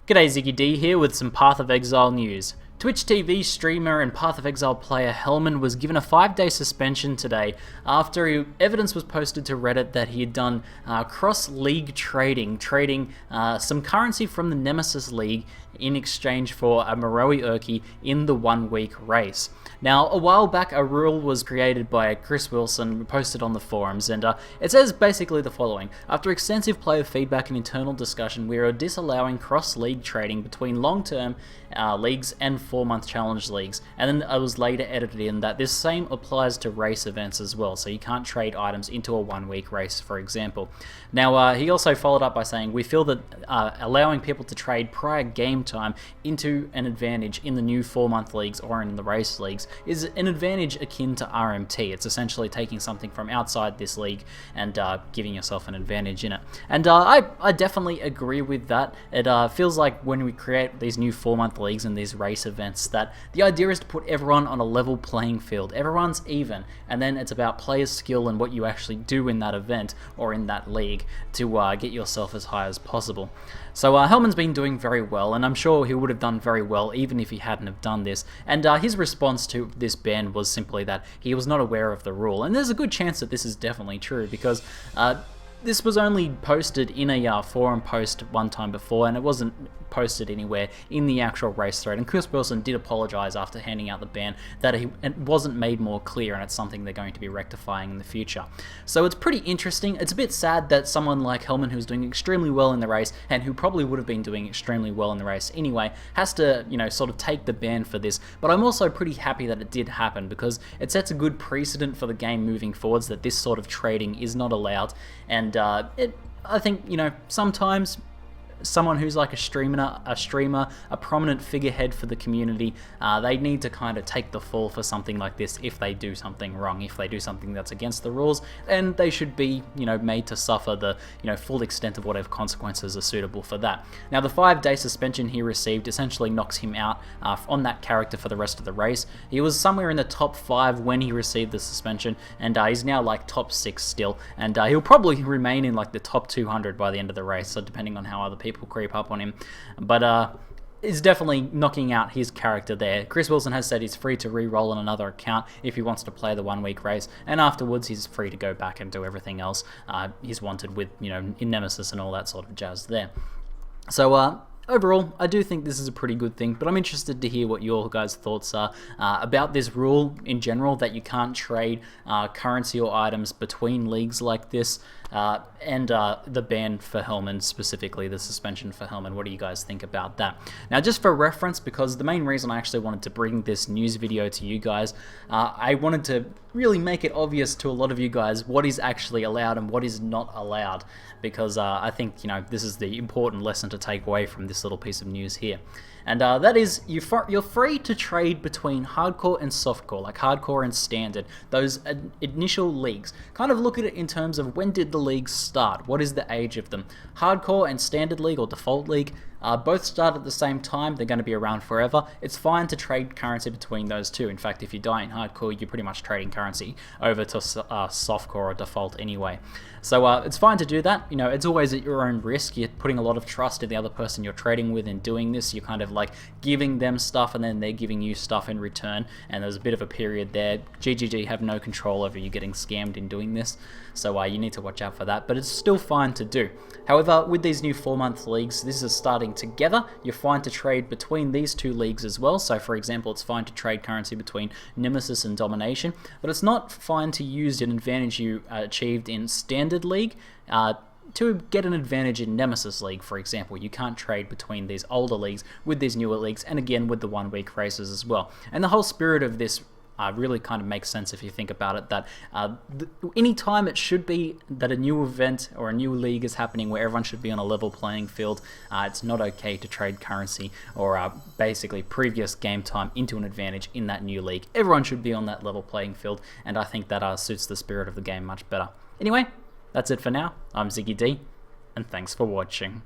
G'day, ZiggyD here with some Path of Exile news. Twitch TV streamer and Path of Exile player Helmann was given a 5-day suspension today after evidence was posted to Reddit that he had done cross-league trading some currency from the Nemesis League in exchange for a Moroi Urki in the 1-week race. Now, a while back, a rule was created by Chris Wilson, posted on the forums, and it says basically the following. After extensive player feedback and internal discussion, we are disallowing cross-league trading between long-term leagues and 4-month challenge leagues. And then it was later edited in that this same applies to race events as well, so you can't trade items into a 1-week race, for example. Now, he also followed up by saying, we feel that allowing people to trade prior game time into an advantage in the new 4-month leagues or in the race leagues is an advantage akin to RMT. It's essentially taking something from outside this league and giving yourself an advantage in it. And I definitely agree with that. It feels like when we create these new 4-month leagues and these race events that the idea is to put everyone on a level playing field. Everyone's even, and then it's about player skill and what you actually do in that event or in that league to get yourself as high as possible. So Helmann's been doing very well, and I'm sure he would have done very well even if he hadn't have done this. And his response to this ban was simply that he was not aware of the rule. And there's a good chance that this is definitely true because this was only posted in a forum post one time before, and it wasn't posted anywhere in the actual race thread. And Chris Wilson did apologize after handing out the ban that it wasn't made more clear, and it's something they're going to be rectifying in the future. So it's pretty interesting. It's a bit sad that someone like Helmann, who's doing extremely well in the race, and who probably would have been doing extremely well in the race anyway, has to, sort of take the ban for this. But I'm also pretty happy that it did happen because it sets a good precedent for the game moving forwards that this sort of trading is not allowed. And I think, sometimes someone who's like a streamer, a prominent figurehead for the community, they need to kind of take the fall for something like this if they do something wrong. If they do something that's against the rules, then they should be, made to suffer the, full extent of whatever consequences are suitable for that. Now, the 5-day suspension he received essentially knocks him out on that character for the rest of the race. He was somewhere in the top 5 when he received the suspension, and he's now like top 6 still, and he'll probably remain in like the top 200 by the end of the race, so depending on how other people creep up on him. But is definitely knocking out his character there. Chris Wilson has said he's free to re-roll on another account if he wants to play the 1-week race, and afterwards he's free to go back and do everything else he's wanted with, in Nemesis and all that sort of jazz there. So overall, I do think this is a pretty good thing, but I'm interested to hear what your guys' thoughts are about this rule in general, that you can't trade currency or items between leagues like this, and the ban for Helmann, specifically the suspension for Helmann. What do you guys think about that? Now, just for reference, because the main reason I actually wanted to bring this news video to you guys, I wanted to really make it obvious to a lot of you guys what is actually allowed and what is not allowed, because I think, this is the important lesson to take away from this little piece of news here. And that is, you're free to trade between hardcore and softcore, like hardcore and standard, those initial leagues. Kind of look at it in terms of when did the leagues start, what is the age of them. Hardcore and standard league or default league both start at the same time. They're going to be around forever. It's fine to trade currency between those two. In fact, if you die in hardcore, you're pretty much trading currency over to softcore or default anyway. So it's fine to do that. It's always at your own risk. You're putting a lot of trust in the other person you're trading with in doing this. You're kind of like giving them stuff and then they're giving you stuff in return. And there's a bit of a period there. ZiggyD have no control over you getting scammed in doing this. So you need to watch out for that. But it's still fine to do. However, with these new 4-month leagues, this is starting together. You're fine to trade between these two leagues as well. So for example, it's fine to trade currency between Nemesis and Domination, but it's not fine to use an advantage you achieved in Standard League to get an advantage in Nemesis League, for example. You can't trade between these older leagues with these newer leagues, and again with the 1-week races as well. And the whole spirit of this really kind of makes sense if you think about it, that any time it should be that a new event or a new league is happening where everyone should be on a level playing field, it's not okay to trade currency or basically previous game time into an advantage in that new league. Everyone should be on that level playing field, and I think that suits the spirit of the game much better. Anyway, that's it for now. I'm ZiggyD, and thanks for watching.